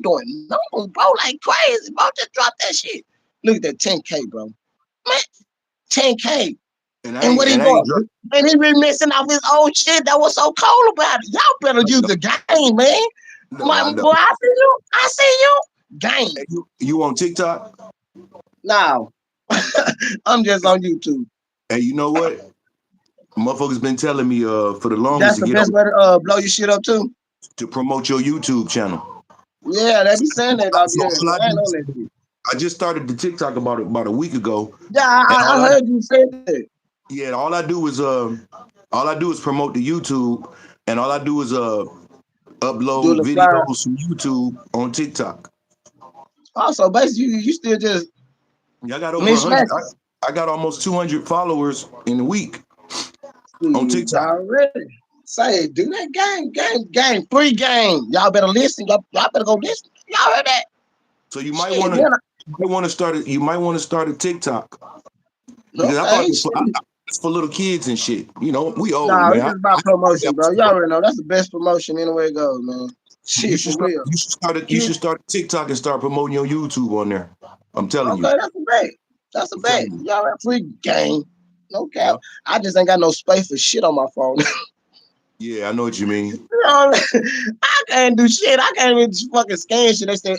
doing numbers, bro, like crazy, bro. Just drop that shit. Look at that 10K, bro. Man, 10K. And what he doing? And he remixing off his old shit that was so cold about it. Y'all better use the game, man. Boy, I see you. I see you. Game. Hey, you on TikTok? No. I'm just on YouTube. Hey, you know what? Motherfuckers been telling me for the That's longest the best way to blow your shit up too. To promote your YouTube channel. Yeah, they be saying that out there. I ain't on that shit. I just started the TikTok about a week ago. Yeah, I heard you say that. Yeah, all I do is promote the YouTube, and all I do is upload videos from YouTube on TikTok. Also, basically, you still just I got over 100. I got almost 200 followers in a week on TikTok. Already. Say, do that game, free game. Y'all better listen. Y'all better go listen. Y'all heard that? So you might want to start it. You might want to start a TikTok because I thought it's for little kids and shit. You know, we old, man. It's about promotion, bro. Y'all already know that's the best promotion anywhere it goes, man. Shit, you should start a TikTok and start promoting your YouTube on there. I'm telling you. Okay, that's a bet. That's a bet. Y'all have free game. No cap. Yep. I just ain't got no space for shit on my phone. Yeah, I know what you mean. You know, I can't do shit. I can't even fucking scan shit. They say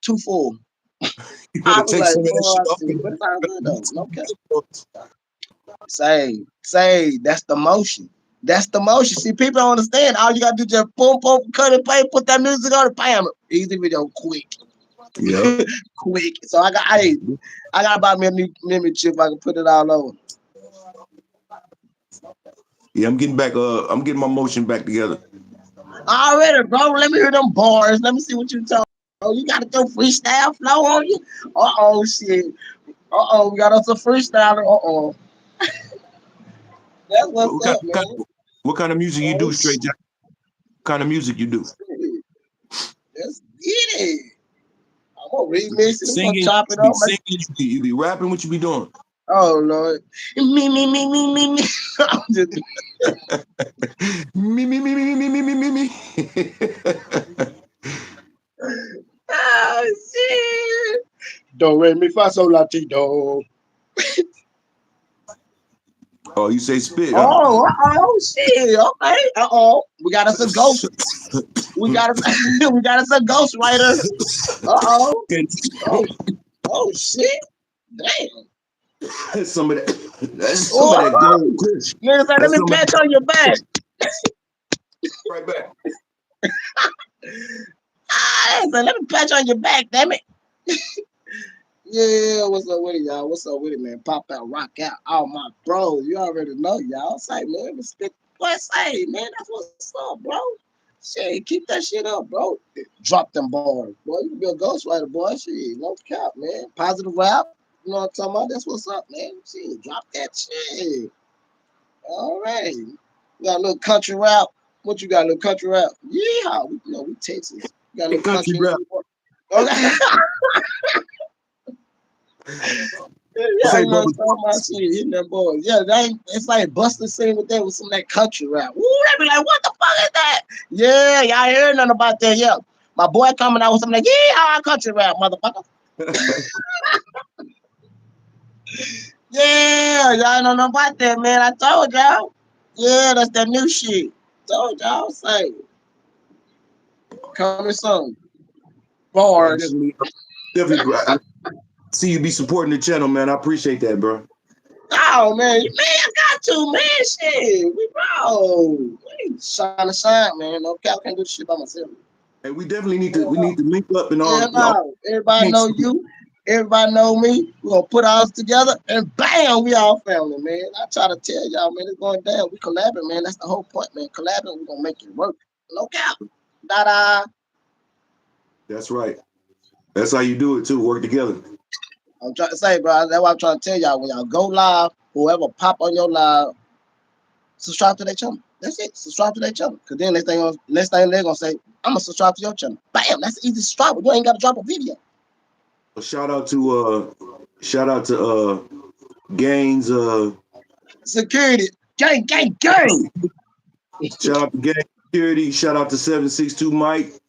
too full. You better take some of that shit but it's all good though. Okay. Say that's the motion. That's the motion. See, people don't understand. All you gotta do is just boom, cut and play, put that music on, and bam, easy video, quick. Yeah. Quick. So I gotta buy me a new memory chip. I can put it all over. Yeah, I'm getting my motion back together. Already, bro. Let me hear them bars. Let me see what you talking. Oh, you got to go freestyle flow on you? Uh-oh, shit. Uh-oh, we got us a freestyler. Uh-oh. That's what's up, man. What kind of music you do, Straight Jack? What kind of music you do? Let's get it. I'm going to remix it. I'm going to chop it up. You be rapping? What you be doing? Oh, Lord. Me. I'm just... me. Oh, shit. Do, re, mi, fa, sol, la, ti, do. Oh, you say spit. Oh, shit. Okay. We got us a ghost. We got us a ghost writer. Oh, shit. Damn. Some of that. That's some of that gold kush. Nigga say, let me pat on your back. Right back. Let me pat on your back, damn it. Yeah, what's up with it, y'all? What's up with it, man? Pop out, rock out. All my bros, you already know, y'all. Say, man, spit. Boy, say, man, that's what's up, bro. Shit, keep that shit up, bro. Drop them bars, boy. You can be a ghostwriter, boy. Shit, no cap, man. Positive rap. You know what I'm talking about? That's what's up, man. Shit, drop that shit. All right. You got a little country rap. What you got, a little country rap? Yeah, we Texas. You got a little country rap. Okay. Yeah, you know, my shit, hitting them boys. Yeah, it's like Buster sing with that with some of that country rap. Ooh, they be like, what the fuck is that? Yeah, y'all hear nothing about that? Yeah, my boy coming out with something like, yeah, country rap, motherfucker. Yeah, y'all don't know about that, man. I told y'all. Yeah, that's that new shit. Told y'all, say. Coming soon. Bars. Definitely. See you be supporting the channel, man. I appreciate that, bro. Oh man, I got to, man. Shit, we trying to shine, man. No cap, can't do shit by myself. Hey, we definitely need to link up and all. Everybody know you. Everybody know me. We're gonna put ours together and bam, we all family, man. I try to tell y'all, man, it's going down. We collabing, man. That's the whole point, man. Collabing, we're gonna make it work. No cap. Da-da. That's right. That's how you do it too. Work together. I'm trying to say, bro. That's what I'm trying to tell y'all. When y'all go live, whoever pop on your live, subscribe to their channel. That's it. Subscribe to their channel. Cause then next thing they're gonna say, I'm gonna subscribe to your channel. Bam, that's the easiest subscribe. You ain't gotta drop a video. Shout out to Gaines Security. Gang. Shout out to Gang Security. Shout out to 762 Mike.